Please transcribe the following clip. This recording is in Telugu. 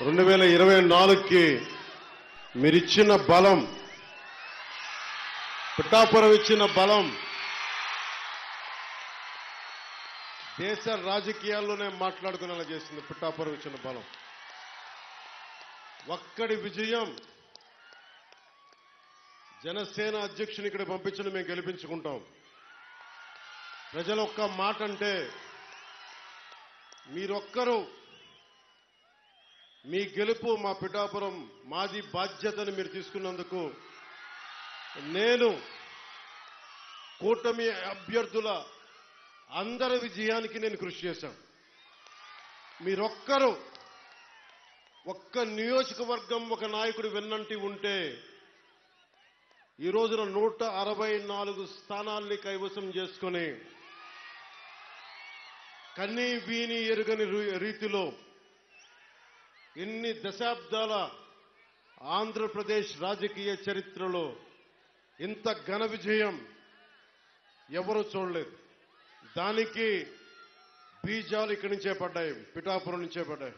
2024కి మీరిచ్చిన బలం, పిఠాపురం ఇచ్చిన బలం దేశ రాజకీయాల్లోనే మాట్లాడుకునేలా చేసింది. పిఠాపురం ఇచ్చిన బలం, ఒక్కడి విజయం. జనసేన అధ్యక్షుని ఇక్కడ పంపించిన మేము గెలిపించుకుంటాం. ప్రజలు ఒక్క మాట అంటే మీరొక్కరు, మీ గెలుపు మా పిఠాపురం మాది బాధ్యతని మీరు తీసుకున్నందుకు నేను కూటమి అభ్యర్థుల అందరి విజయానికి నేను కృషి చేశాను. మీరొక్కరు ఒక్క నియోజకవర్గం ఒక నాయకుడు వెన్నంటి ఉంటే ఈ రోజున 164 స్థానాల్ని కైవసం చేసుకుని కన్నీ వీని ఎరుగని రీతిలో ఎన్ని దశాబ్దాల ఆంధ్రప్రదేశ్ రాజకీయ చరిత్రలో ఇంత ఘన విజయం ఎవరూ చూడలేదు. దానికి బీజాలు ఇక్కడి నుంచే పడ్డాయి, పిఠాపురం నుంచే పడ్డాయి.